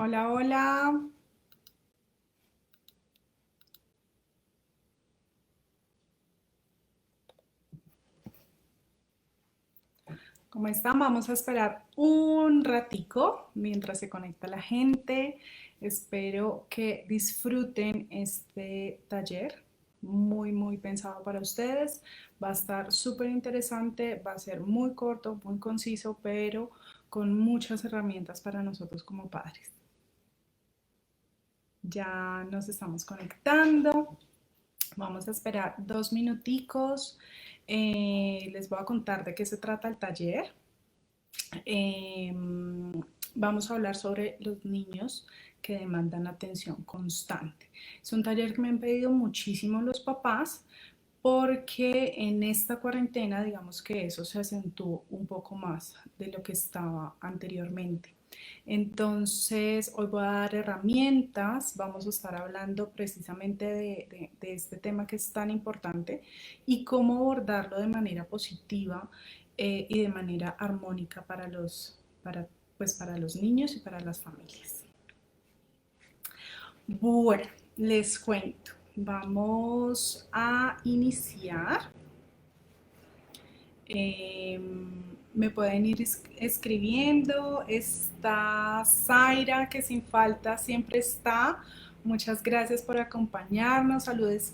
Hola, hola. ¿Cómo están? Vamos a esperar un ratico mientras se conecta la gente. Espero que disfruten este taller muy pensado para ustedes. Va a estar súper interesante, va a ser muy corto, muy conciso, pero con muchas herramientas para nosotros como padres. Ya nos estamos conectando. Vamos a esperar 2 minuticos. Les voy a contar de qué se trata el taller. Eh, Vamos a hablar sobre los niños que demandan atención constante. Es un taller que me han pedido muchísimo los papás porque en esta cuarentena digamos que eso se acentuó un poco más de lo que estaba anteriormente. Entonces, hoy voy a dar herramientas, vamos a estar hablando precisamente de este tema que es tan importante y cómo abordarlo de manera positiva y de manera armónica para los niños y para las familias. Bueno, les cuento. Vamos a iniciar. Eh, Me pueden ir escribiendo. Está Zaira, que sin falta siempre está. Muchas gracias por acompañarnos. Saludos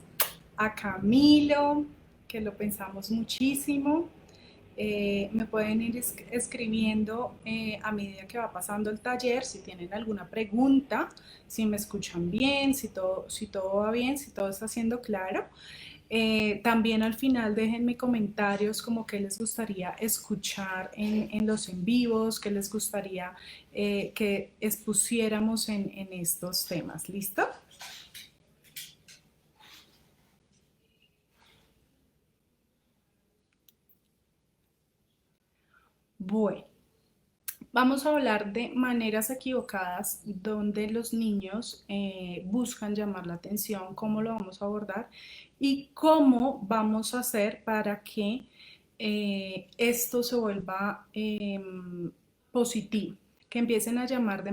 a Camilo, que lo pensamos muchísimo. Me pueden ir escribiendo a medida que va pasando el taller, si tienen alguna pregunta, si me escuchan bien, si todo va bien, si todo está siendo claro. También al final déjenme comentarios como qué les gustaría escuchar en los en vivos, qué les gustaría que expusiéramos en estos temas. ¿Listo? Bueno, vamos a hablar de maneras equivocadas donde los niños buscan llamar la atención, cómo lo vamos a abordar y cómo vamos a hacer para que esto se vuelva positivo, que empiecen a llamar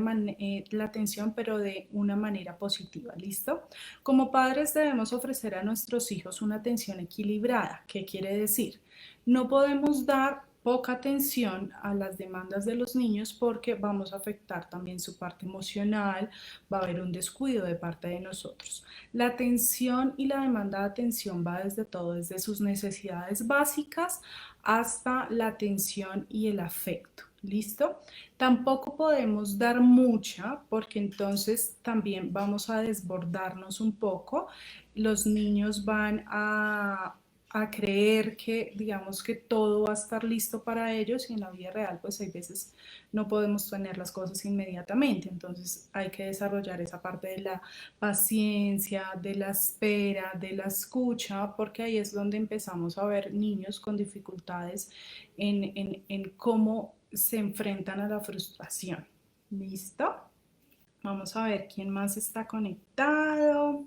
la atención, pero de una manera positiva, ¿listo? Como padres debemos ofrecer a nuestros hijos una atención equilibrada. ¿Qué quiere decir? No podemos dar poca atención a las demandas de los niños porque vamos a afectar también su parte emocional, va a haber un descuido de parte de nosotros. La atención y la demanda de atención va desde todo, desde sus necesidades básicas hasta la atención y el afecto. ¿Listo? Tampoco podemos dar mucha porque entonces también vamos a desbordarnos un poco. Los niños van a creer que, digamos, que todo va a estar listo para ellos y en la vida real, pues hay veces no podemos tener las cosas inmediatamente. Entonces hay que desarrollar esa parte de la paciencia, de la espera, de la escucha, porque ahí es donde empezamos a ver niños con dificultades en cómo se enfrentan a la frustración. ¿Listo? Vamos a ver quién más está conectado.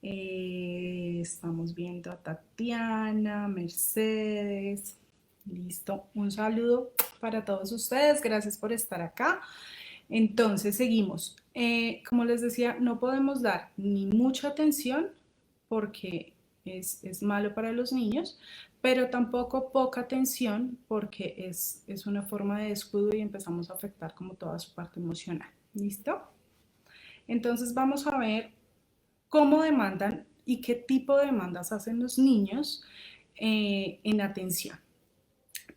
Estamos viendo a Tatiana, Mercedes. Listo. Un saludo para todos ustedes. Gracias por estar acá. Entonces, seguimos. Como les decía, no podemos dar ni mucha atención porque es malo para los niños, pero tampoco poca atención porque es una forma de descuido y empezamos a afectar como toda su parte emocional. ¿Listo? Entonces vamos a ver cómo demandan y qué tipo de demandas hacen los niños en atención.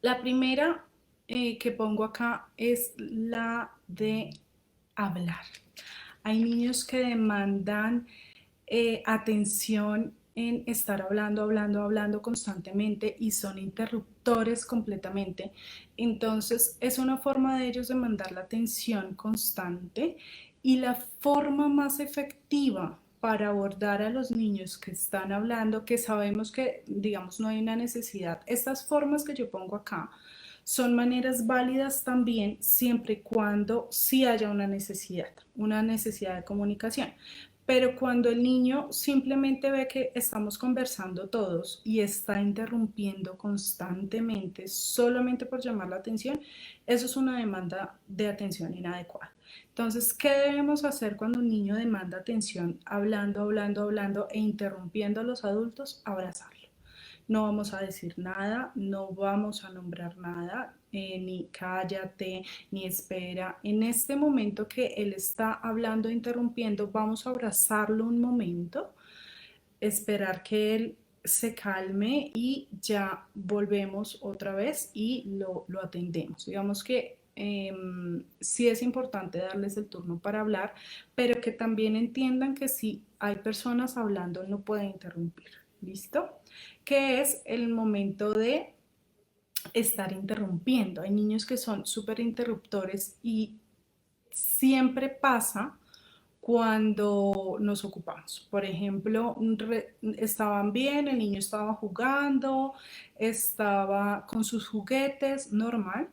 La primera que pongo acá es la de hablar. Hay niños que demandan atención en estar hablando constantemente y son interruptores completamente. Entonces es una forma de ellos demandar la atención constante y la forma más efectiva para abordar a los niños que están hablando, que sabemos que, digamos, no hay una necesidad. Estas formas que yo pongo acá son maneras válidas también siempre y cuando sí haya una necesidad de comunicación. Pero cuando el niño simplemente ve que estamos conversando todos y está interrumpiendo constantemente solamente por llamar la atención, eso es una demanda de atención inadecuada. Entonces, ¿qué debemos hacer cuando un niño demanda atención hablando, hablando, hablando e interrumpiendo a los adultos? Abrazarlo. No vamos a decir nada, no vamos a nombrar nada, ni cállate, ni espera. En este momento que él está hablando, interrumpiendo, vamos a abrazarlo un momento, esperar que él se calme y ya volvemos otra vez y lo atendemos. Digamos que sí es importante darles el turno para hablar, pero que también entiendan que si hay personas hablando no pueden interrumpir. ¿Listo? Que es el momento de estar interrumpiendo. Hay niños que son súper interruptores y siempre pasa cuando nos ocupamos. Por ejemplo, estaban bien, el niño estaba jugando, estaba con sus juguetes, normal,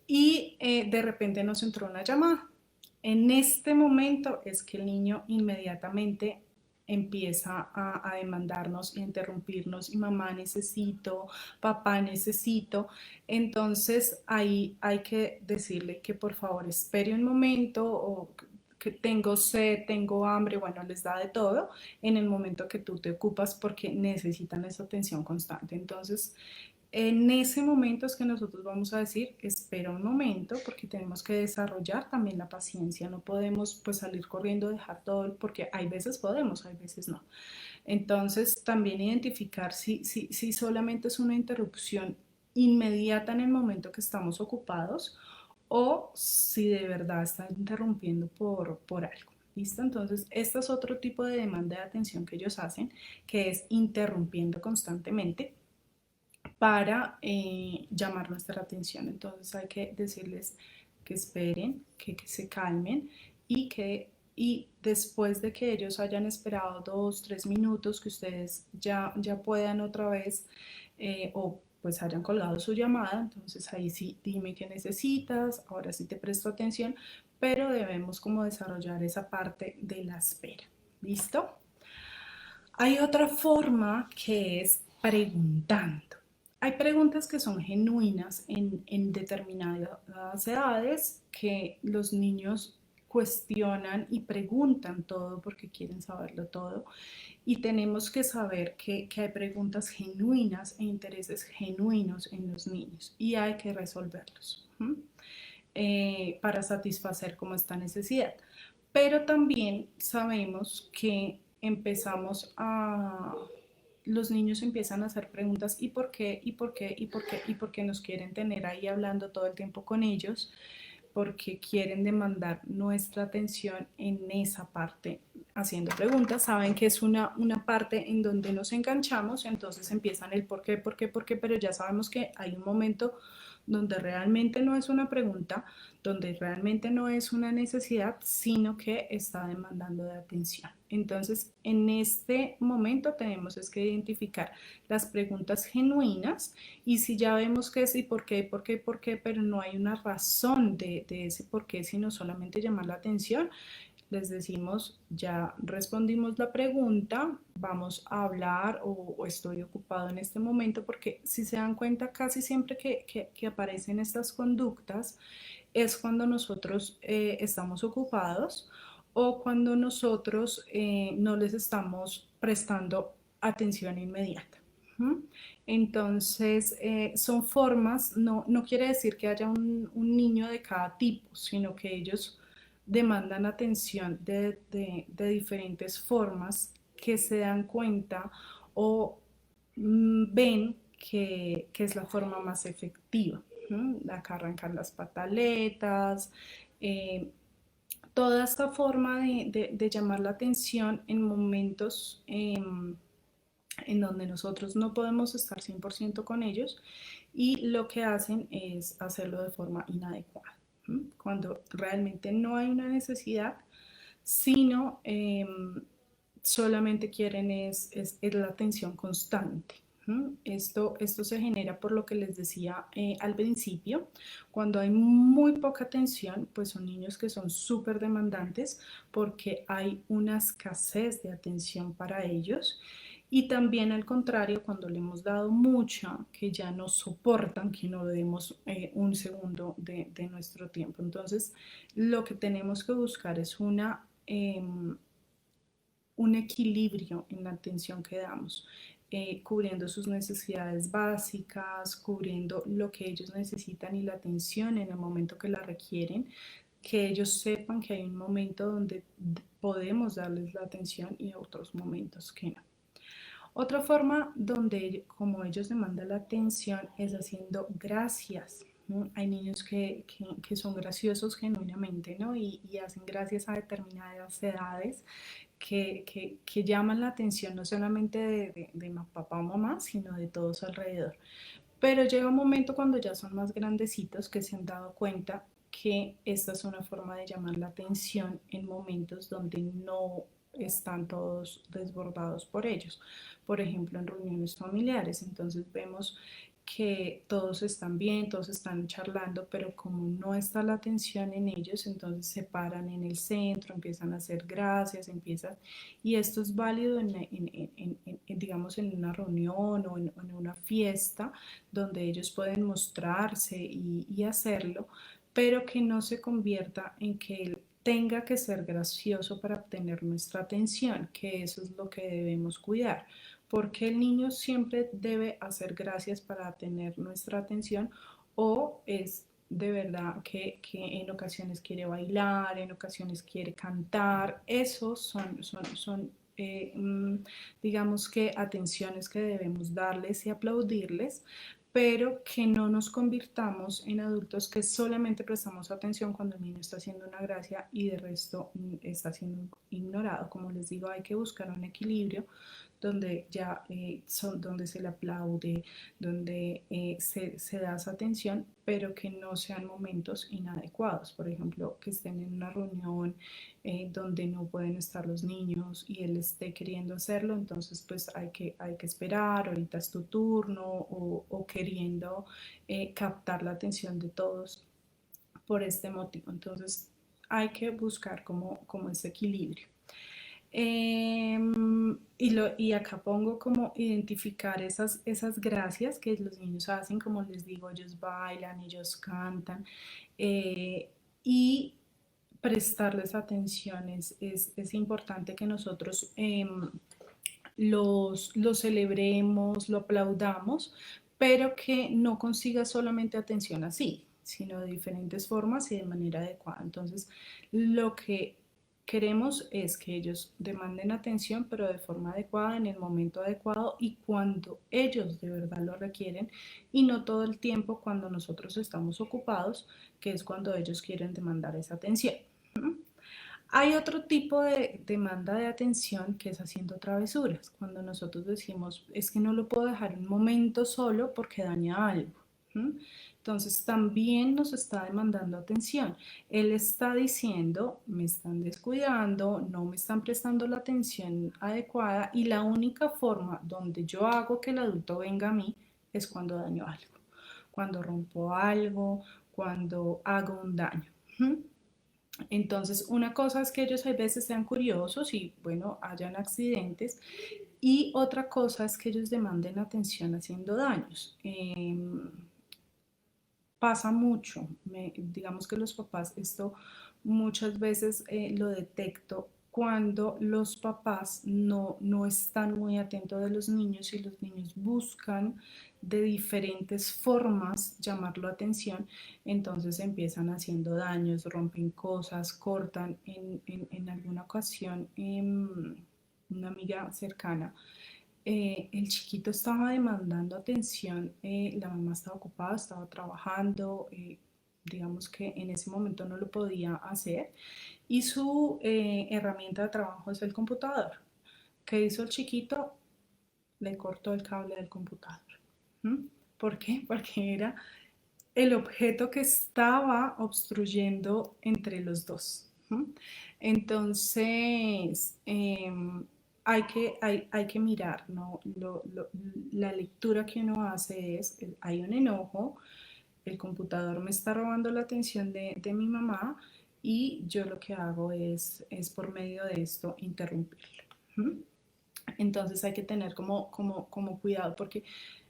y de repente nos entró una llamada. En este momento es que el niño inmediatamente empieza a demandarnos y a interrumpirnos y mamá necesito, papá necesito. Entonces ahí hay que decirle que por favor espere un momento o que tengo sed, tengo hambre, bueno, les da de todo en el momento que tú te ocupas porque necesitan esa atención constante. Entonces, en ese momento es que nosotros vamos a decir, espera un momento, porque tenemos que desarrollar también la paciencia. No podemos pues salir corriendo, dejar todo, porque hay veces podemos, hay veces no. Entonces, también identificar si solamente es una interrupción inmediata en el momento que estamos ocupados o si de verdad están interrumpiendo por algo. ¿Listo? Entonces, este es otro tipo de demanda de atención que ellos hacen, que es interrumpiendo constantemente para llamar nuestra atención. Entonces hay que decirles que esperen, que se calmen y después de que ellos hayan esperado 2, 3 minutos, que ustedes ya puedan otra vez o pues hayan colgado su llamada, entonces ahí sí, dime qué necesitas, ahora sí te presto atención, pero debemos como desarrollar esa parte de la espera. ¿Listo? Hay otra forma que es preguntando. Hay preguntas que son genuinas en determinadas edades que los niños cuestionan y preguntan todo porque quieren saberlo todo y tenemos que saber que hay preguntas genuinas e intereses genuinos en los niños y hay que resolverlos para satisfacer como esta necesidad. Pero también sabemos que los niños empiezan a hacer preguntas ¿y por qué? ¿y por qué? ¿y por qué? ¿y por qué nos quieren tener ahí hablando todo el tiempo con ellos? Porque quieren demandar nuestra atención en esa parte haciendo preguntas. Saben que es una parte en donde nos enganchamos, entonces empiezan el por qué, pero ya sabemos que hay un momento donde realmente no es una pregunta, donde realmente no es una necesidad, sino que está demandando de atención. Entonces, en este momento tenemos es que identificar las preguntas genuinas y si ya vemos que sí, por qué, por qué, por qué, pero no hay una razón de ese por qué, sino solamente llamar la atención, les decimos, ya respondimos la pregunta, vamos a hablar o estoy ocupado en este momento, porque si se dan cuenta, casi siempre que aparecen estas conductas es cuando nosotros estamos ocupados o cuando nosotros no les estamos prestando atención inmediata. Entonces, son formas, no quiere decir que haya un niño de cada tipo, sino que ellos demandan atención de diferentes formas que se dan cuenta o ven que es la forma más efectiva. Acá arrancar las pataletas, eh, toda esta forma de llamar la atención en momentos en donde nosotros no podemos estar 100% con ellos y lo que hacen es hacerlo de forma inadecuada, cuando realmente no hay una necesidad, sino solamente quieren es la atención constante. Esto se genera por lo que les decía al principio, cuando hay muy poca atención, pues son niños que son súper demandantes porque hay una escasez de atención para ellos Y también al contrario, cuando le hemos dado mucha, que ya no soportan que no le demos un segundo de nuestro tiempo. Entonces, lo que tenemos que buscar es un equilibrio en la atención que damos, cubriendo sus necesidades básicas, cubriendo lo que ellos necesitan y la atención en el momento que la requieren, que ellos sepan que hay un momento donde podemos darles la atención y otros momentos que no. Otra forma donde como ellos demandan la atención es haciendo gracias, ¿no? Hay niños que son graciosos genuinamente, ¿no? Y hacen gracias a determinadas edades que llaman la atención no solamente de papá o mamá, sino de todos alrededor. Pero llega un momento cuando ya son más grandecitos que se han dado cuenta que esta es una forma de llamar la atención en momentos donde no están todos desbordados por ellos. Por ejemplo, en reuniones familiares. Entonces vemos que todos están bien, todos están charlando, pero como no está la atención en ellos, entonces se paran en el centro, empiezan a hacer gracias, empiezan, y esto es válido digamos, en una reunión o en una fiesta, donde ellos pueden mostrarse y hacerlo, pero que no se convierta en que él tenga que ser gracioso para obtener nuestra atención, que eso es lo que debemos cuidar, porque el niño siempre debe hacer gracias para tener nuestra atención o es de verdad que en ocasiones quiere bailar, en ocasiones quiere cantar, esos son digamos que atenciones que debemos darles y aplaudirles, pero que no nos convirtamos en adultos que solamente prestamos atención cuando el niño está haciendo una gracia y de resto está siendo ignorado. Como les digo, hay que buscar un equilibrio donde ya donde se le aplaude, donde se da esa atención, pero que no sean momentos inadecuados. Por ejemplo, que estén en una reunión donde no pueden estar los niños y él esté queriendo hacerlo, entonces pues hay que esperar, ahorita es tu turno o queriendo captar la atención de todos por este motivo. Entonces hay que buscar como ese equilibrio. Y acá pongo como identificar esas gracias que los niños hacen, como les digo, ellos bailan, ellos cantan, y prestarles atención. Es importante que nosotros lo celebremos, lo aplaudamos, pero que no consiga solamente atención así, sino de diferentes formas y de manera adecuada. Entonces, lo que queremos es que ellos demanden atención, pero de forma adecuada, en el momento adecuado y cuando ellos de verdad lo requieren y no todo el tiempo cuando nosotros estamos ocupados, que es cuando ellos quieren demandar esa atención. Hay otro tipo de demanda de atención que es haciendo travesuras, cuando nosotros decimos, es que no lo puedo dejar un momento solo porque daña algo. ¿Mm? Entonces también nos está demandando atención. Él está diciendo, me están descuidando, no me están prestando la atención adecuada y la única forma donde yo hago que el adulto venga a mí es cuando daño algo, cuando rompo algo, cuando hago un daño. ¿Mm? Entonces, una cosa es que ellos a veces sean curiosos y, bueno, hayan accidentes, y otra cosa es que ellos demanden atención haciendo daños. Pasa mucho, digamos que los papás, esto muchas veces lo detecto cuando los papás no están muy atentos de los niños y los niños buscan de diferentes formas llamar la atención, entonces empiezan haciendo daños, rompen cosas, cortan. En alguna ocasión, una amiga cercana, el chiquito estaba demandando atención, la mamá estaba ocupada, estaba trabajando, digamos que en ese momento no lo podía hacer y su herramienta de trabajo es el computador. ¿Qué hizo el chiquito? Le cortó el cable del computador. ¿Mm? ¿Por qué? Porque era el objeto que estaba obstruyendo entre los dos. ¿Mm? Entonces, hay que mirar, ¿no? La lectura que uno hace es, hay un enojo, el computador me está robando la atención de mi mamá y yo lo que hago es por medio de esto interrumpirlo. ¿Mm? Entonces hay que tener como cuidado porque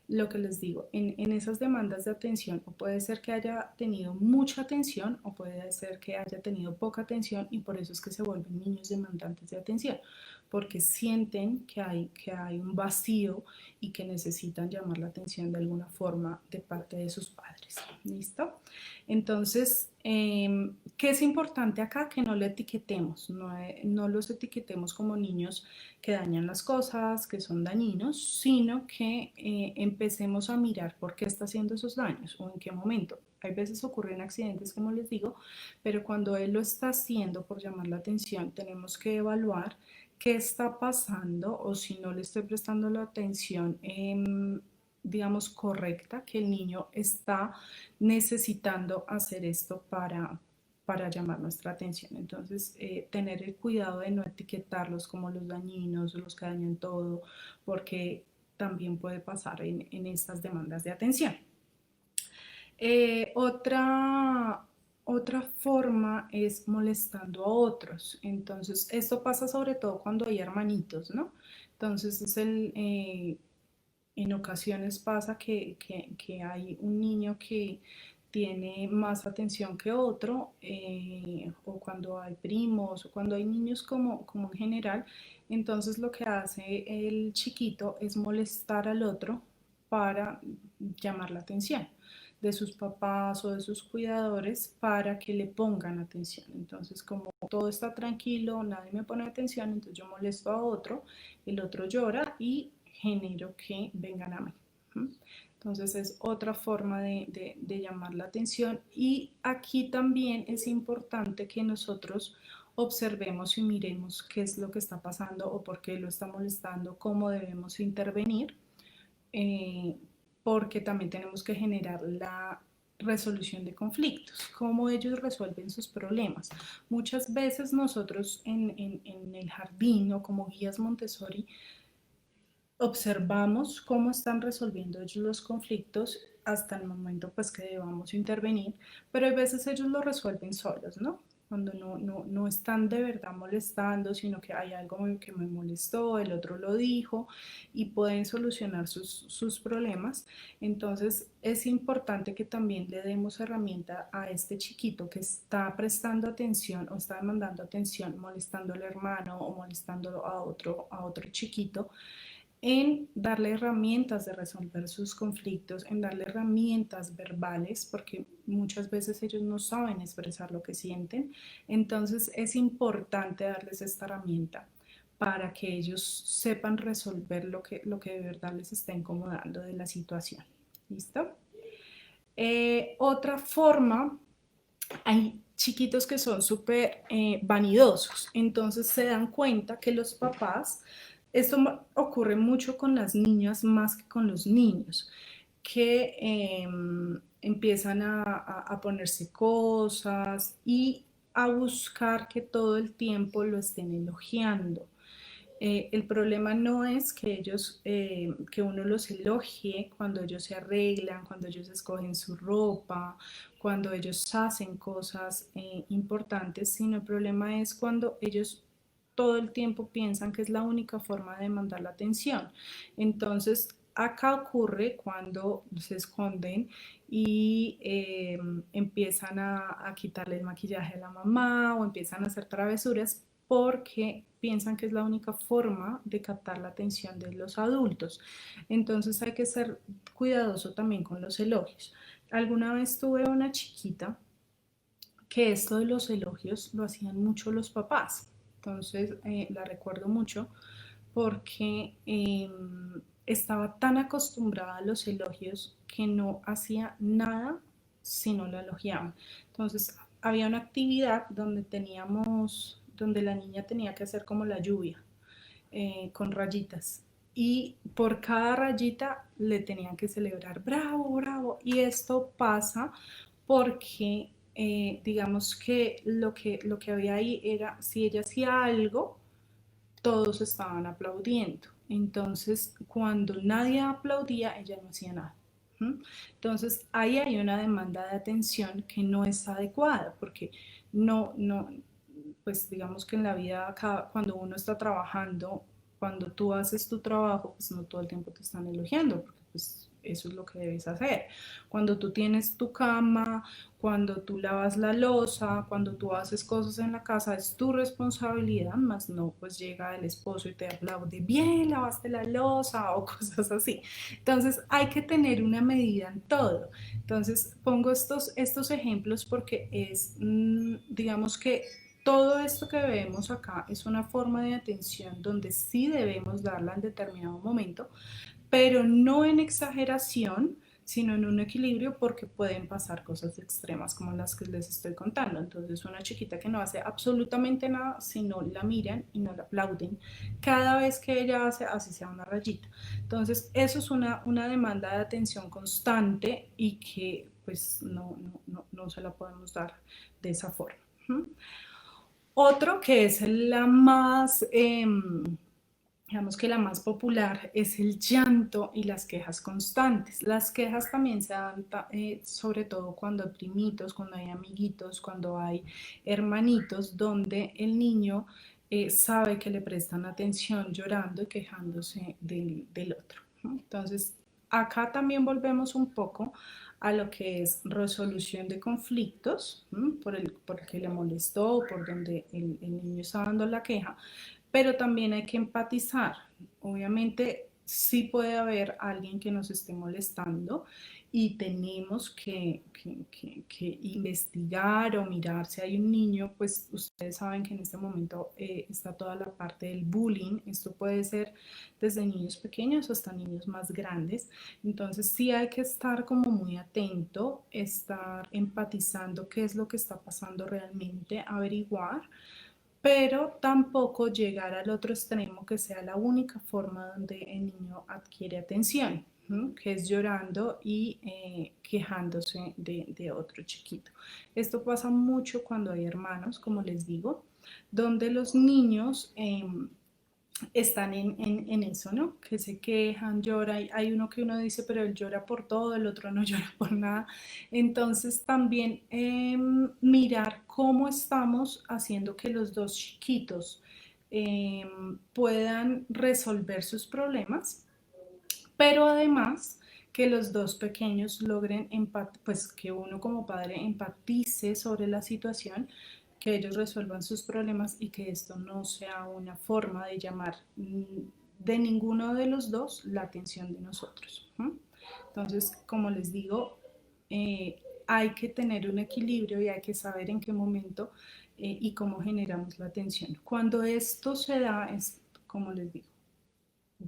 lo que les digo, en esas demandas de atención, o puede ser que haya tenido mucha atención o puede ser que haya tenido poca atención y por eso es que se vuelven niños demandantes de atención, porque sienten que hay un vacío y que necesitan llamar la atención de alguna forma de parte de sus padres. ¿Listo? Entonces, ¿qué es importante acá? Que no le etiquetemos, no los etiquetemos como niños que dañan las cosas, que son dañinos, sino que empecemos a mirar por qué está haciendo esos daños o en qué momento. Hay veces ocurren accidentes, como les digo, pero cuando él lo está haciendo por llamar la atención, tenemos que evaluar qué está pasando o si no le estoy prestando la atención, digamos, correcta, que el niño está necesitando hacer esto para llamar nuestra atención. Entonces, tener el cuidado de no etiquetarlos como los dañinos, los que dañan todo, porque también puede pasar en estas demandas de atención. Otra forma es molestando a otros. Entonces, esto pasa sobre todo cuando hay hermanitos, ¿no? Entonces, en ocasiones pasa que hay un niño que tiene más atención que otro, o cuando hay primos, o cuando hay niños como en general, entonces lo que hace el chiquito es molestar al otro para llamar la atención de sus papás o de sus cuidadores para que le pongan atención. Entonces, como todo está tranquilo, nadie me pone atención, entonces yo molesto a otro, el otro llora y genero que vengan a mí. Entonces es otra forma de llamar la atención y aquí también es importante que nosotros observemos y miremos qué es lo que está pasando o por qué lo está molestando, cómo debemos intervenir, eh, porque también tenemos que generar la resolución de conflictos, cómo ellos resuelven sus problemas. Muchas veces nosotros en el jardín o como guías Montessori observamos cómo están resolviendo ellos los conflictos hasta el momento pues que debamos intervenir, pero hay veces ellos lo resuelven solos, ¿no? Cuando no están de verdad molestando, sino que hay algo que me molestó, el otro lo dijo y pueden solucionar sus problemas. Entonces es importante que también le demos herramienta a este chiquito que está prestando atención o está demandando atención, molestando al hermano o molestando a otro chiquito, en darle herramientas de resolver sus conflictos, en darle herramientas verbales, porque muchas veces ellos no saben expresar lo que sienten. Entonces es importante darles esta herramienta para que ellos sepan resolver lo que de verdad les está incomodando de la situación. ¿Listo? Otra forma, hay chiquitos que son súper vanidosos, entonces se dan cuenta que los papás, esto ocurre mucho con las niñas más que con los niños, que empiezan a ponerse cosas y a buscar que todo el tiempo lo estén elogiando. El problema no es que uno los elogie cuando ellos se arreglan, cuando ellos escogen su ropa, cuando ellos hacen cosas importantes, sino el problema es cuando ellos todo el tiempo piensan que es la única forma de mandar la atención. Entonces, acá ocurre cuando se esconden y empiezan a quitarle el maquillaje a la mamá o empiezan a hacer travesuras porque piensan que es la única forma de captar la atención de los adultos. Entonces hay que ser cuidadoso también con los elogios. Alguna vez tuve una chiquita que esto de los elogios lo hacían mucho los papás. Entonces la recuerdo mucho porque estaba tan acostumbrada a los elogios que no hacía nada si no la elogiaban. Entonces había una actividad donde la niña tenía que hacer como la lluvia, con rayitas. Y por cada rayita le tenían que celebrar, bravo, bravo. Y esto pasa porque digamos que lo que había ahí era, si ella hacía algo, todos estaban aplaudiendo. Entonces, cuando nadie aplaudía, ella no hacía nada. Entonces, ahí hay una demanda de atención que no es adecuada, porque no, pues digamos que en la vida, cuando uno está trabajando, cuando tú haces tu trabajo, pues no todo el tiempo te están elogiando, porque pues eso es lo que debes hacer. Cuando tú tienes tu cama, cuando tú lavas la loza, cuando tú haces cosas en la casa, es tu responsabilidad, más no pues llega el esposo y te aplaude, bien, lavaste la loza o cosas así. Entonces hay que tener una medida en todo. Entonces pongo estos ejemplos porque es, digamos que todo esto que vemos acá es una forma de atención donde sí debemos darla en determinado momento, pero no en exageración, sino en un equilibrio porque pueden pasar cosas extremas como las que les estoy contando. Entonces una chiquita que no hace absolutamente nada, si no la miran y no la aplauden cada vez que ella hace, así sea una rayita. Entonces eso es una demanda de atención constante y que pues no se la podemos dar de esa forma. Otro que es la más, digamos que la más popular es el llanto y las quejas constantes. Las quejas también se dan sobre todo cuando hay primitos, cuando hay amiguitos, cuando hay hermanitos, donde el niño sabe que le prestan atención llorando y quejándose del otro. Entonces, acá también volvemos un poco a lo que es resolución de conflictos, porque le molestó o por donde el niño está dando la queja, pero también hay que empatizar. Obviamente sí puede haber alguien que nos esté molestando y tenemos que investigar o mirar si hay un niño, pues ustedes saben que en este momento está toda la parte del bullying, esto puede ser desde niños pequeños hasta niños más grandes, entonces sí hay que estar como muy atento, estar empatizando qué es lo que está pasando realmente, averiguar, pero tampoco llegar al otro extremo que sea la única forma donde el niño adquiere atención, ¿no? Que es llorando y quejándose de otro chiquito. Esto pasa mucho cuando hay hermanos, como les digo, donde los niños están en eso, ¿no? Que se quejan, lloran. Hay uno que uno dice, pero él llora por todo, el otro no llora por nada. Entonces también mirar cómo estamos haciendo que los dos chiquitos puedan resolver sus problemas, pero además que los dos pequeños logren pues que uno como padre empatice sobre la situación, que ellos resuelvan sus problemas y que esto no sea una forma de llamar de ninguno de los dos la atención de nosotros. Entonces, como les digo, hay que tener un equilibrio y hay que saber en qué momento y cómo generamos la atención. Cuando esto se da, es como les digo,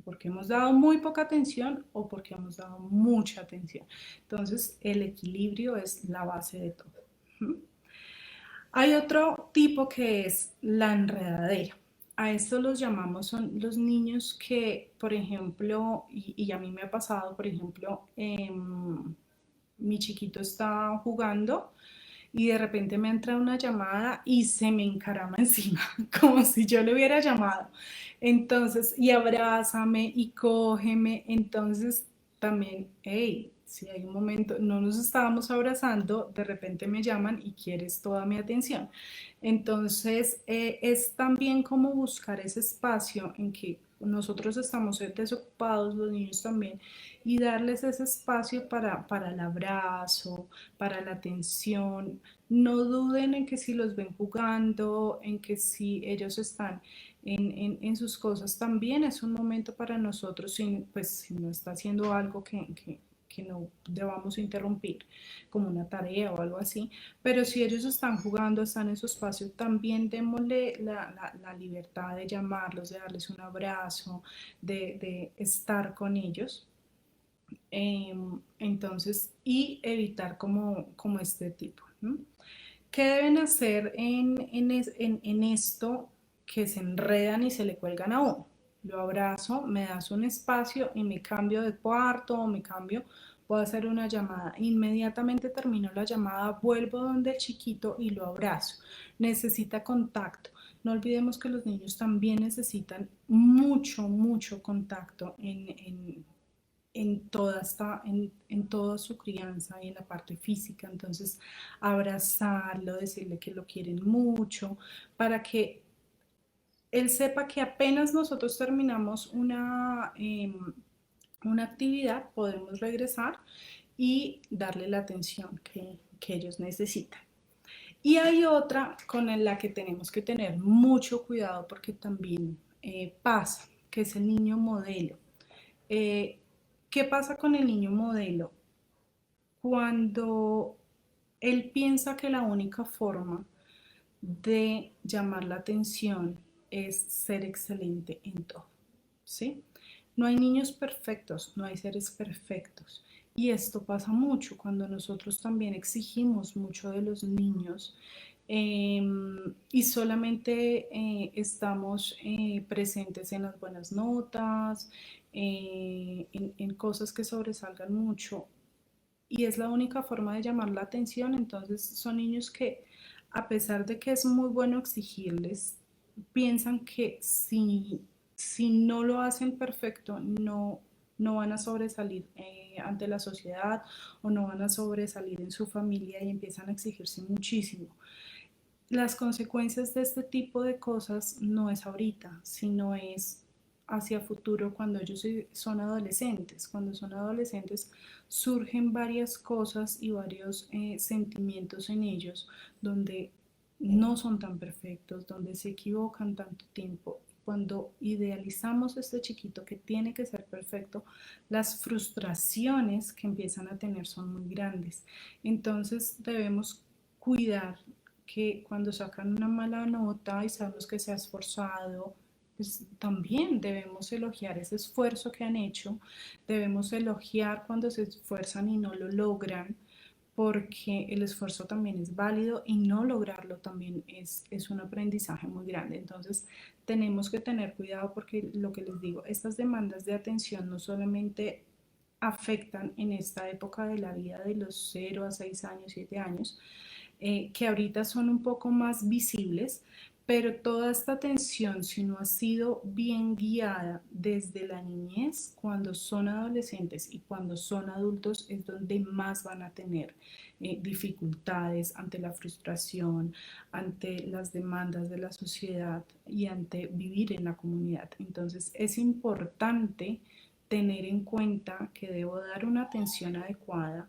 porque hemos dado muy poca atención o porque hemos dado mucha atención. Entonces, el equilibrio es la base de todo. Hay otro tipo que es la enredadera. A esto los llamamos, son los niños que, por ejemplo, y a mí me ha pasado, por ejemplo, mi chiquito está jugando y de repente me entra una llamada y se me encarama encima, como si yo le hubiera llamado. Entonces, y abrázame y cógeme. Entonces, también, hey, si hay un momento, no nos estábamos abrazando, de repente me llaman y quieres toda mi atención. Entonces, es también como buscar ese espacio en que nosotros estamos desocupados, los niños también, y darles ese espacio para el abrazo, para la atención. No duden en que si los ven jugando, en que si ellos están en sus cosas, también es un momento para nosotros, pues si no está haciendo algo que no debamos interrumpir, como una tarea o algo así, pero si ellos están jugando, están en su espacio, también démosle la libertad de llamarlos, de darles un abrazo, de estar con ellos. Entonces, y evitar como este tipo. ¿No? ¿Qué deben hacer en esto que se enredan y se le cuelgan a uno? Lo abrazo, me das un espacio y me cambio de cuarto o me cambio, puedo hacer una llamada. Inmediatamente termino la llamada, vuelvo donde el chiquito y lo abrazo. Necesita contacto. No olvidemos que los niños también necesitan mucho contacto en toda su crianza y en la parte física. Entonces, abrazarlo, decirle que lo quieren mucho, para que él sepa que apenas nosotros terminamos una actividad, podemos regresar y darle la atención que ellos necesitan. Y hay otra con la que tenemos que tener mucho cuidado porque también pasa, que es el niño modelo. Eh, ¿Qué pasa con el niño modelo? Cuando él piensa que la única forma de llamar la atención es ser excelente en todo, ¿sí? No hay niños perfectos, no hay seres perfectos. Y esto pasa mucho cuando nosotros también exigimos mucho de los niños eh, y solamente estamos presentes en las buenas notas, en cosas que sobresalgan mucho y es la única forma de llamar la atención. Entonces son niños que a pesar de que es muy bueno exigirles, piensan que si no lo hacen perfecto, no van a sobresalir ante la sociedad o no van a sobresalir en su familia y empiezan a exigirse muchísimo. Las consecuencias de este tipo de cosas no es ahorita, sino es hacia futuro cuando ellos son adolescentes. Cuando son adolescentes surgen varias cosas y varios sentimientos en ellos donde no son tan perfectos, donde se equivocan tanto tiempo. Cuando idealizamos a este chiquito que tiene que ser perfecto, las frustraciones que empiezan a tener son muy grandes. Entonces debemos cuidar que cuando sacan una mala nota y sabemos que se ha esforzado, pues también debemos elogiar ese esfuerzo que han hecho, debemos elogiar cuando se esfuerzan y no lo logran, porque el esfuerzo también es válido y no lograrlo también es un aprendizaje muy grande. Entonces tenemos que tener cuidado porque lo que les digo, estas demandas de atención no solamente afectan en esta época de la vida de los 0 a 6 años, 7 años, que ahorita son un poco más visibles, pero toda esta atención, si no ha sido bien guiada desde la niñez, cuando son adolescentes y cuando son adultos, es donde más van a tener dificultades ante la frustración, ante las demandas de la sociedad y ante vivir en la comunidad. Entonces es importante tener en cuenta que debo dar una atención adecuada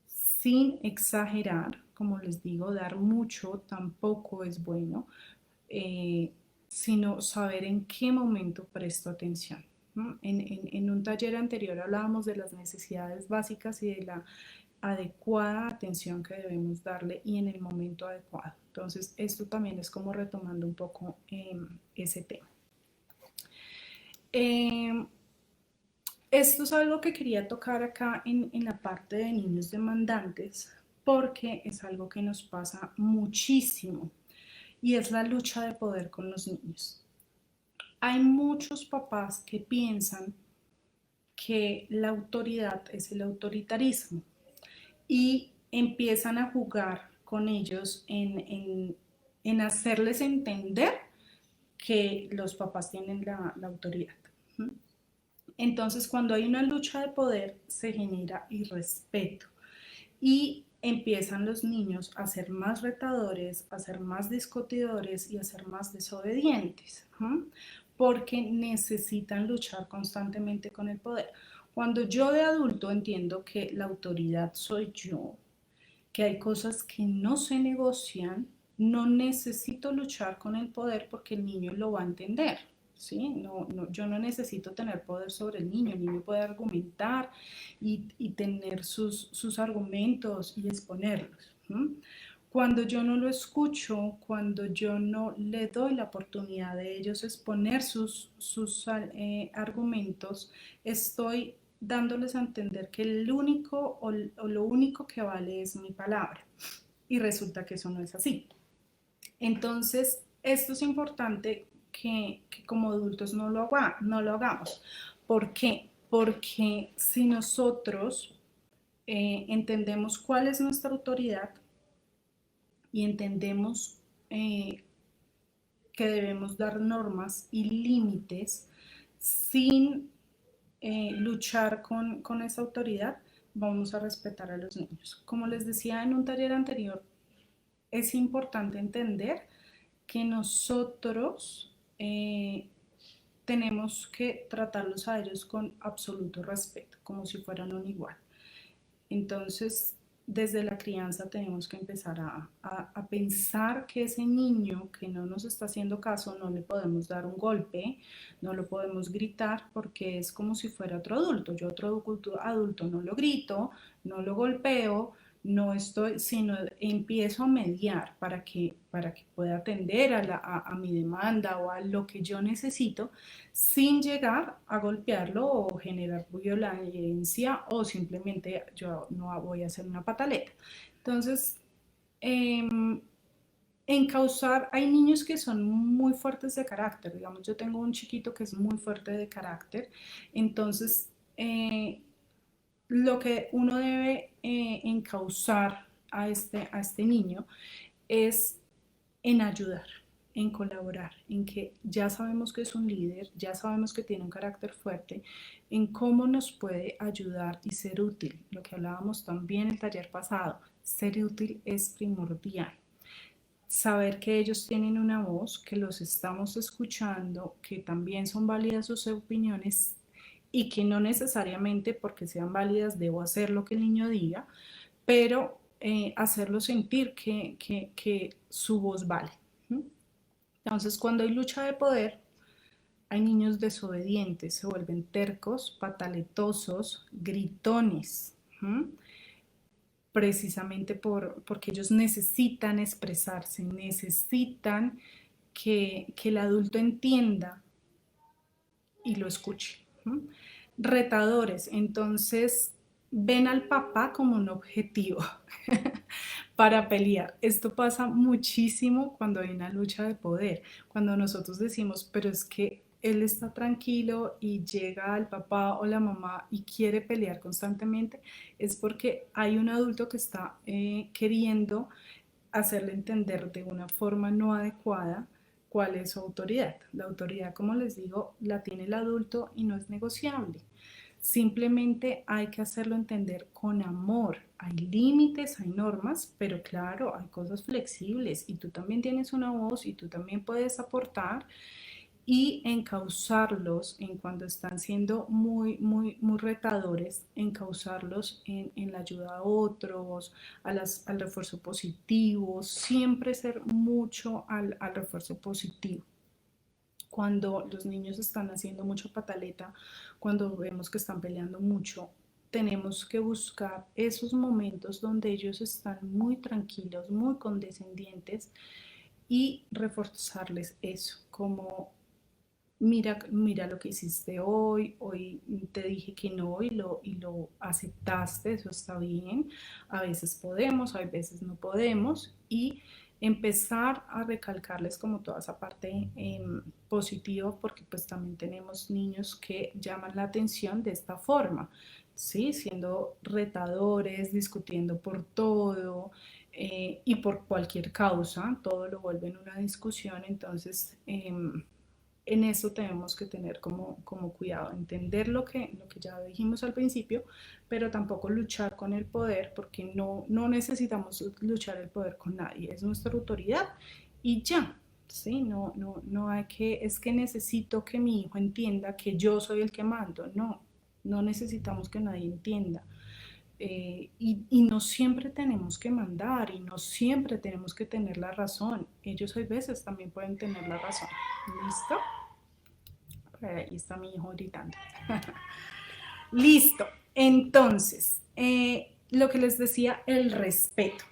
sin exagerar, como les digo, dar mucho tampoco es bueno, eh, sino saber en qué momento presto atención. ¿No? En un taller anterior hablábamos de las necesidades básicas y de la adecuada atención que debemos darle y en el momento adecuado. Entonces, esto también es como retomando un poco ese tema. Eh, Esto es algo que quería tocar acá en la parte de niños demandantes porque es algo que nos pasa muchísimo y es la lucha de poder con los niños. Hay muchos papás que piensan que la autoridad es el autoritarismo y empiezan a jugar con ellos en hacerles entender que los papás tienen la autoridad. Entonces, cuando hay una lucha de poder, se genera irrespeto y empiezan los niños a ser más retadores, a ser más discutidores y a ser más desobedientes, porque necesitan luchar constantemente con el poder. Cuando yo de adulto entiendo que la autoridad soy yo, que hay cosas que no se negocian, no necesito luchar con el poder porque el niño lo va a entender. ¿Sí? Yo no necesito tener poder sobre el niño puede argumentar y tener sus argumentos y exponerlos. ¿Sí? Cuando yo no lo escucho, cuando yo no le doy la oportunidad de ellos exponer sus argumentos, estoy dándoles a entender que el único o lo único que vale es mi palabra. Y resulta que eso no es así. Entonces, esto es importante que como adultos no lo hagamos. ¿Por qué? Porque si nosotros entendemos cuál es nuestra autoridad y entendemos que debemos dar normas y límites sin luchar con esa autoridad, vamos a respetar a los niños. Como les decía en un taller anterior, es importante entender que nosotros tenemos que tratarlos a ellos con absoluto respeto, como si fueran un igual. Entonces, desde la crianza tenemos que empezar a pensar que ese niño que no nos está haciendo caso no le podemos dar un golpe, no lo podemos gritar porque es como si fuera otro adulto. Yo otro adulto no lo grito, no lo golpeo, no estoy, sino empiezo a mediar para que pueda atender a mi demanda o a lo que yo necesito sin llegar a golpearlo o generar violencia o simplemente yo no voy a hacer una pataleta. Entonces, eh, encauzar, hay niños que son muy fuertes de carácter, digamos, yo tengo un chiquito que es muy fuerte de carácter, entonces lo que uno debe encauzar a este niño es en ayudar, en colaborar, en que ya sabemos que es un líder, ya sabemos que tiene un carácter fuerte, en cómo nos puede ayudar y ser útil. Lo que hablábamos también el taller pasado, ser útil es primordial. Saber que ellos tienen una voz, que los estamos escuchando, que también son válidas sus opiniones y que no necesariamente porque sean válidas debo hacer lo que el niño diga, pero hacerlo sentir que su voz vale. Entonces, cuando hay lucha de poder, hay niños desobedientes, se vuelven tercos, pataletosos, gritones, ¿m? Precisamente porque ellos necesitan expresarse, necesitan que el adulto entienda y lo escuche. ¿M? Retadores, entonces ven al papá como un objetivo para pelear. Esto pasa muchísimo cuando hay una lucha de poder, cuando nosotros decimos, pero es que él está tranquilo y llega el papá o la mamá y quiere pelear constantemente, es porque hay un adulto que está queriendo hacerle entender de una forma no adecuada cuál es su autoridad. La autoridad, como les digo, la tiene el adulto y no es negociable. Simplemente hay que hacerlo entender con amor. Hay límites, hay normas, pero claro, hay cosas flexibles y tú también tienes una voz y tú también puedes aportar y encauzarlos en cuando están siendo muy retadores, encauzarlos en la ayuda a otros, al refuerzo positivo, siempre ser mucho al refuerzo positivo cuando los niños están haciendo mucho pataleta, cuando vemos que están peleando mucho, tenemos que buscar esos momentos donde ellos están muy tranquilos, muy condescendientes y reforzarles eso, como mira lo que hiciste hoy te dije que no y lo aceptaste, eso está bien, a veces podemos, a veces no podemos y empezar a recalcarles como toda esa parte positiva porque pues también tenemos niños que llaman la atención de esta forma, ¿sí? Siendo retadores, discutiendo por todo, y por cualquier causa, todo lo vuelven una discusión, entonces en eso tenemos que tener como cuidado, entender lo que ya dijimos al principio, pero tampoco luchar con el poder, porque no necesitamos luchar el poder con nadie, es nuestra autoridad y ya, ¿sí? No hay que, es que necesito que mi hijo entienda que yo soy el que mando, no necesitamos que nadie entienda. Y no siempre tenemos que mandar y no siempre tenemos que tener la razón. Ellos a veces también pueden tener la razón. ¿Listo? Ahí está mi hijo gritando. Listo. Entonces, lo que les decía, el respeto.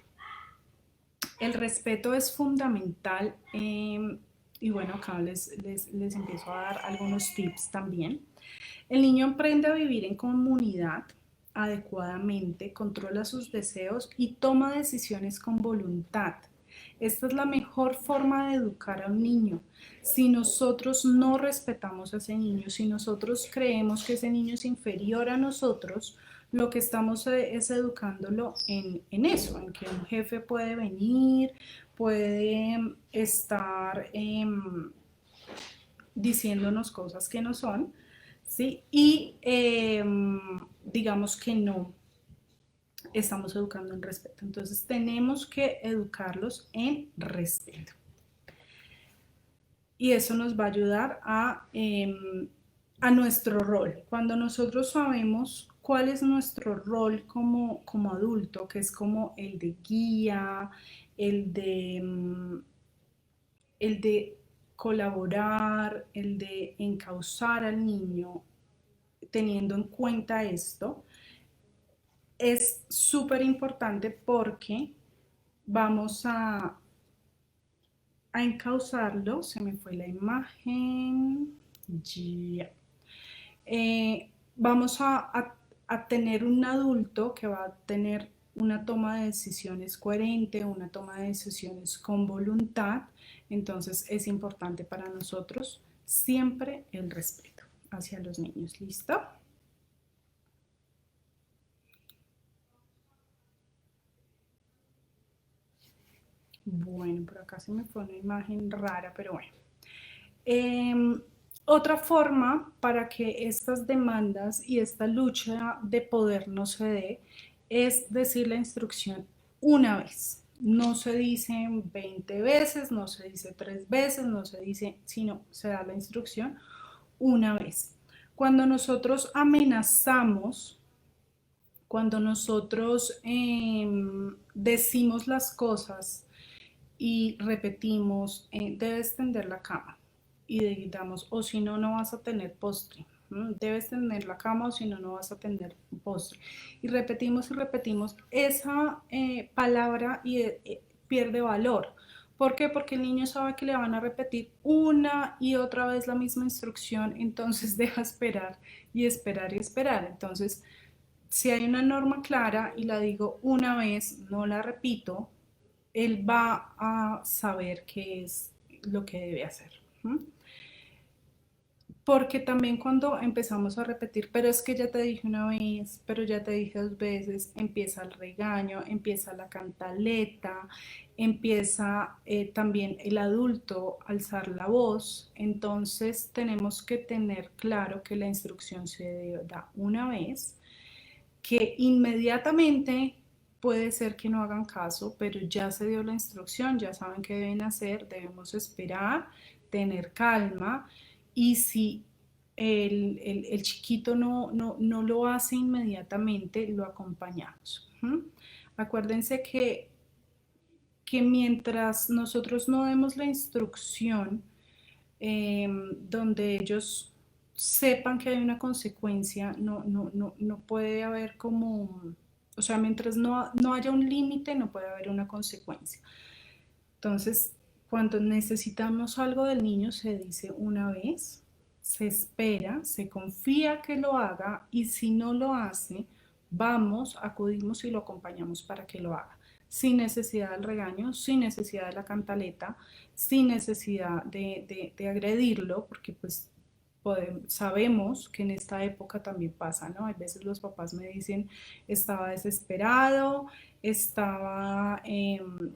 El respeto es fundamental. Y bueno, acá les empiezo a dar algunos tips también. El niño aprende a vivir en comunidad adecuadamente, controla sus deseos y toma decisiones con voluntad. Esta es la mejor forma de educar a un niño. Si nosotros no respetamos a ese niño, si nosotros creemos que ese niño es inferior a nosotros, lo que estamos es educándolo en eso, en que un jefe puede venir, puede estar diciéndonos cosas que no son, ¿sí? Y digamos que no estamos educando en respeto. Entonces tenemos que educarlos en respeto. y eso nos va a ayudar a nuestro rol. Cuando nosotros sabemos cuál es nuestro rol como adulto, que es como el de guía, el de, el de colaborar, el de encauzar al niño, teniendo en cuenta esto, es súper importante porque vamos a encauzarlo. Se me fue la imagen. Ya. Vamos a tener un adulto que va a tener una toma de decisiones coherente, una toma de decisiones con voluntad. Entonces es importante para nosotros siempre el respeto hacia los niños. ¿Listo? Bueno, por acá se me fue una imagen rara, pero bueno. Eh, Otra forma para que estas demandas y esta lucha de poder no se dé es decir la instrucción una vez. No se dice 20 veces, no se dice 3 veces, no se dice, sino se da la instrucción una vez. Cuando nosotros amenazamos, cuando nosotros decimos las cosas y repetimos, debes tender la cama y digamos, o si no, no vas a tener postre. Debes tender la cama o si no, no vas a tener postre. Y repetimos esa palabra y pierde valor. ¿Por qué? Porque el niño sabe que le van a repetir una y otra vez la misma instrucción, entonces deja esperar y esperar y esperar. Entonces, si hay una norma clara y la digo una vez, no la repito, él va a saber qué es lo que debe hacer. Porque también cuando empezamos a repetir, pero es que ya te dije una vez, pero ya te dije dos veces, empieza el regaño, empieza la cantaleta, empieza también el adulto a alzar la voz. Entonces tenemos que tener claro que la instrucción se da una vez, que inmediatamente puede ser que no hagan caso, pero ya se dio la instrucción, ya saben qué deben hacer, debemos esperar, tener calma y si el chiquito no lo hace inmediatamente, lo acompañamos. Acuérdense que mientras nosotros no demos la instrucción, donde ellos sepan que hay una consecuencia, no puede haber como, o sea, mientras no haya un límite, no puede haber una consecuencia. Entonces, cuando necesitamos algo del niño, se dice una vez, se espera, se confía que lo haga y si no lo hace, vamos, acudimos y lo acompañamos para que lo haga, sin necesidad del regaño, sin necesidad de la cantaleta, sin necesidad de agredirlo, porque pues sabemos que en esta época también pasa, ¿no? A veces los papás me dicen, estaba desesperado,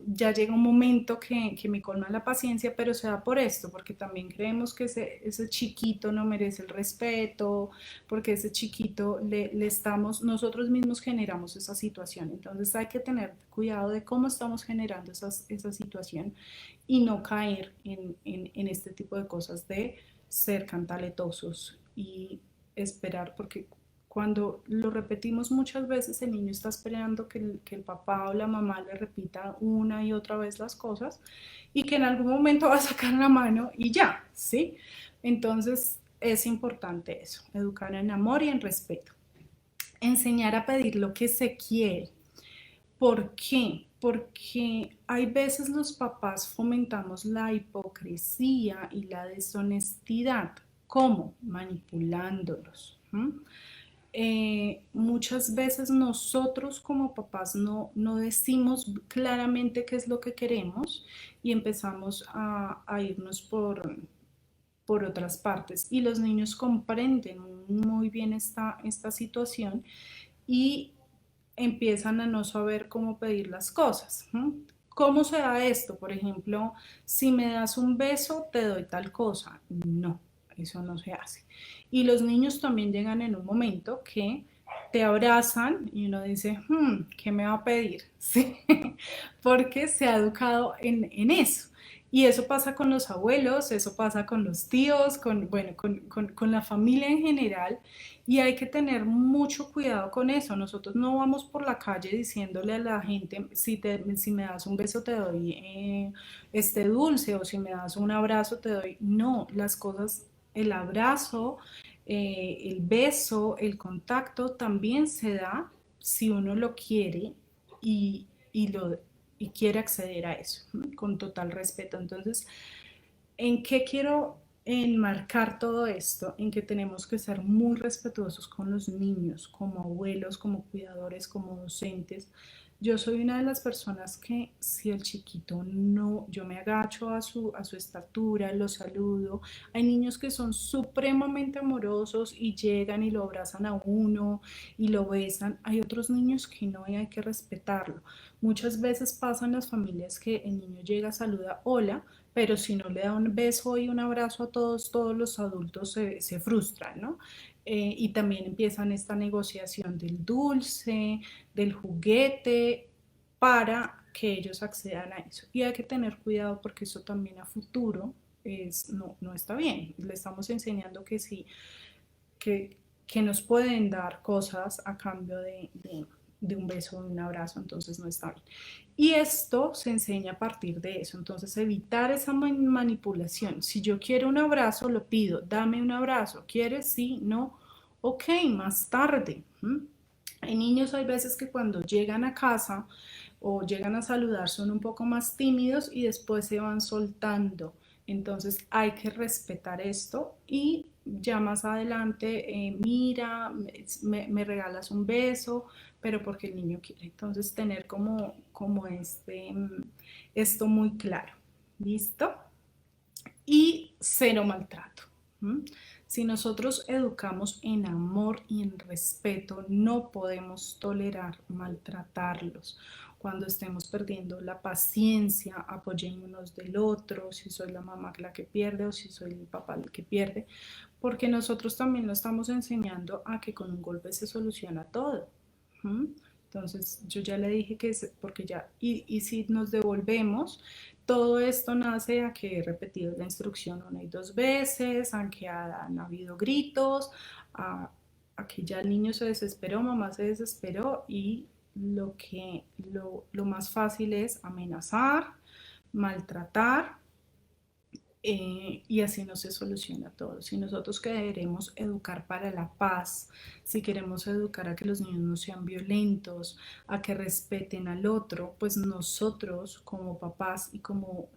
ya llega un momento que me colma la paciencia, pero se da por esto, porque también creemos que ese chiquito no merece el respeto, porque ese chiquito le estamos, nosotros mismos generamos esa situación. Entonces hay que tener cuidado de cómo estamos generando esa situación y no caer en este tipo de cosas de ser cantaletosos y esperar, porque cuando lo repetimos muchas veces, el niño está esperando que el papá o la mamá le repita una y otra vez las cosas y que en algún momento va a sacar la mano y ya, ¿sí? Entonces es importante eso, educar en amor y en respeto. Enseñar a pedir lo que se quiere. ¿Por qué? Porque hay veces los papás fomentamos la hipocresía y la deshonestidad. ¿Cómo? Manipulándolos. Muchas veces nosotros como papás no decimos claramente qué es lo que queremos y empezamos a irnos por otras partes. Y los niños comprenden muy bien esta situación y empiezan a no saber cómo pedir las cosas. ¿Cómo se da esto? Por ejemplo, si me das un beso, te doy tal cosa. No, eso no se hace. Y los niños también llegan en un momento que te abrazan y uno dice, ¿qué me va a pedir? ¿Sí? Porque se ha educado en eso. Y eso pasa con los abuelos, eso pasa con los tíos, bueno, con la familia en general, y hay que tener mucho cuidado con eso. Nosotros no vamos por la calle diciéndole a la gente, si me das un beso te doy este dulce, o si me das un abrazo te doy. No, las cosas, el abrazo, el beso, el contacto también se da si uno lo quiere y lo y quiere acceder a eso, ¿no? Con total respeto. Entonces, ¿en qué quiero enmarcar todo esto? En que tenemos que ser muy respetuosos con los niños, como abuelos, como cuidadores, como docentes. Yo soy una de las personas que si el chiquito no, yo me agacho a su estatura, lo saludo. Hay niños que son supremamente amorosos y llegan y lo abrazan a uno y lo besan. Hay otros niños que no y hay que respetarlo. Muchas veces pasa en las familias que el niño llega, saluda, hola, pero si no le da un beso y un abrazo a todos, todos los adultos se frustran, ¿no? Y también empiezan esta negociación del dulce, del juguete, para que ellos accedan a eso. Y hay que tener cuidado porque eso también a futuro no está bien. Le estamos enseñando que sí, que, que nos pueden dar cosas a cambio de un beso o un abrazo, entonces no está bien. Y esto se enseña a partir de eso, entonces evitar esa manipulación. Si yo quiero un abrazo, lo pido, dame un abrazo, ¿quieres? Sí, no, ok, más tarde. Hay niños, hay veces que cuando llegan a casa o llegan a saludar son un poco más tímidos y después se van soltando. Entonces hay que respetar esto y ya más adelante, mira, me regalas un beso, pero porque el niño quiere. Entonces tener como esto muy claro. ¿Listo? Y cero maltrato. ¿Mm? Si nosotros educamos en amor y en respeto, no podemos tolerar maltratarlos. Cuando estemos perdiendo la paciencia, apoyémonos del otro, si soy la mamá la que pierde o si soy el papá el que pierde, porque nosotros también lo estamos enseñando a que con un golpe se soluciona todo. ¿Mm? Entonces yo ya le dije que es porque ya, y si nos devolvemos, todo esto nace a que he repetido la instrucción una y dos veces, a que han habido gritos, a que ya el niño se desesperó, mamá se desesperó y lo más fácil es amenazar, maltratar, y así no se soluciona todo. Si nosotros queremos educar para la paz, si queremos educar a que los niños no sean violentos, a que respeten al otro, pues nosotros como papás y como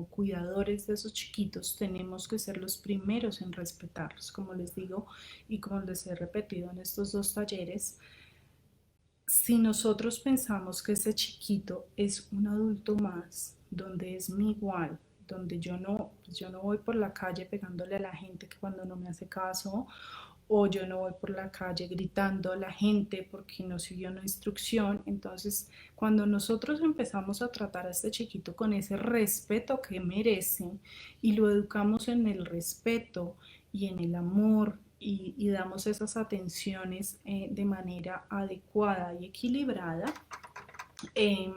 cuidadores de esos chiquitos tenemos que ser los primeros en respetarlos, como les digo y como les he repetido en estos dos talleres. Si nosotros pensamos que ese chiquito es un adulto más, donde es mi igual, donde yo no voy por la calle pegándole a la gente que cuando no me hace caso, o yo no voy por la calle gritando a la gente porque no siguió una instrucción. Entonces, cuando nosotros empezamos a tratar a este chiquito con ese respeto que merece y lo educamos en el respeto y en el amor y damos esas atenciones de manera adecuada y equilibrada, eh,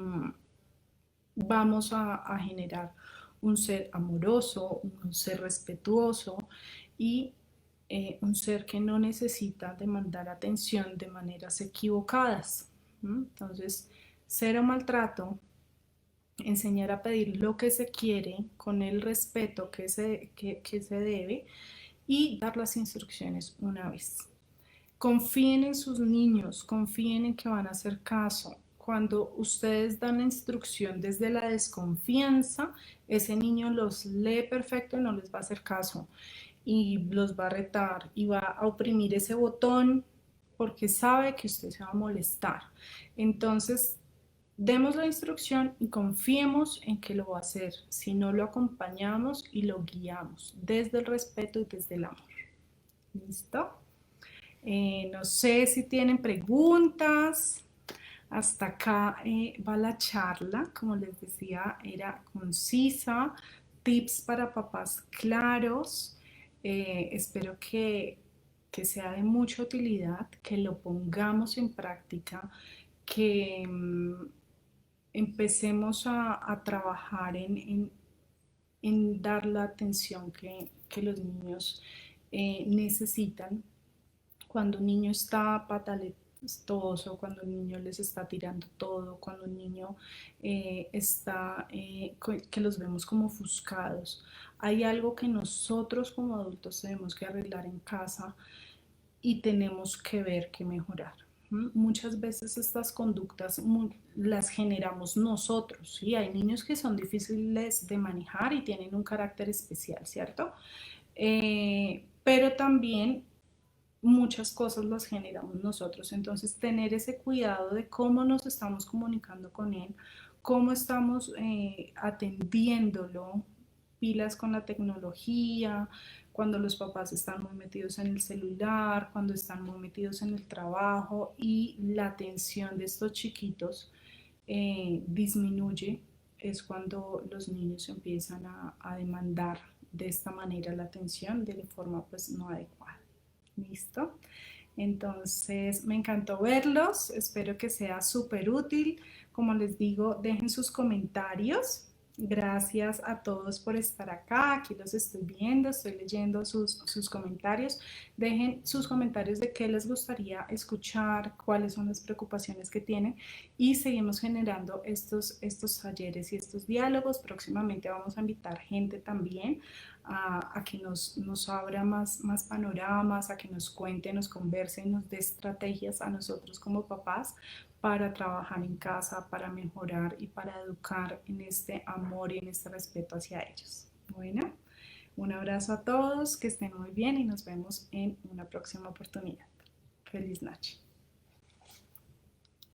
vamos a generar un ser amoroso, un ser respetuoso y un ser que no necesita demandar atención de maneras equivocadas. Entonces, cero maltrato, enseñar a pedir lo que se quiere con el respeto que se debe y dar las instrucciones una vez. Confíen en sus niños, confíen en que van a hacer caso. Cuando ustedes dan la instrucción desde la desconfianza, ese niño los lee perfecto y no les va a hacer caso y los va a retar y va a oprimir ese botón porque sabe que usted se va a molestar. Entonces, demos la instrucción y confiemos en que lo va a hacer, si no lo acompañamos y lo guiamos desde el respeto y desde el amor. ¿Listo? No sé si tienen preguntas. Hasta acá va la charla. Como les decía, era concisa, tips para papás claros. Espero que sea de mucha utilidad, que lo pongamos en práctica, que empecemos a trabajar en dar la atención que los niños necesitan. Cuando un niño está patalestoso, cuando un niño les está tirando todo, cuando un niño está, que los vemos como ofuscados, hay algo que nosotros como adultos tenemos que arreglar en casa y tenemos que ver que mejorar. Muchas veces estas conductas las generamos nosotros, ¿sí? Hay niños que son difíciles de manejar y tienen un carácter especial, ¿cierto? Pero también muchas cosas las generamos nosotros. Entonces, tener ese cuidado de cómo nos estamos comunicando con él, cómo estamos atendiéndolo, pilas con la tecnología, cuando los papás están muy metidos en el celular, cuando están muy metidos en el trabajo y la atención de estos chiquitos disminuye, es cuando los niños empiezan a demandar de esta manera la atención de forma pues no adecuada. ¿Listo? Entonces, me encantó verlos, espero que sea súper útil. Como les digo, dejen sus comentarios. Gracias a todos por estar acá, aquí los estoy viendo, estoy leyendo sus comentarios. Dejen sus comentarios de qué les gustaría escuchar, cuáles son las preocupaciones que tienen y seguimos generando estos talleres y estos diálogos. Próximamente vamos a invitar gente también a que nos abra más panoramas, a que nos cuente, nos converse y nos dé estrategias a nosotros como papás para trabajar en casa, para mejorar y para educar en este amor y en este respeto hacia ellos. Bueno, un abrazo a todos, que estén muy bien y nos vemos en una próxima oportunidad. Feliz noche.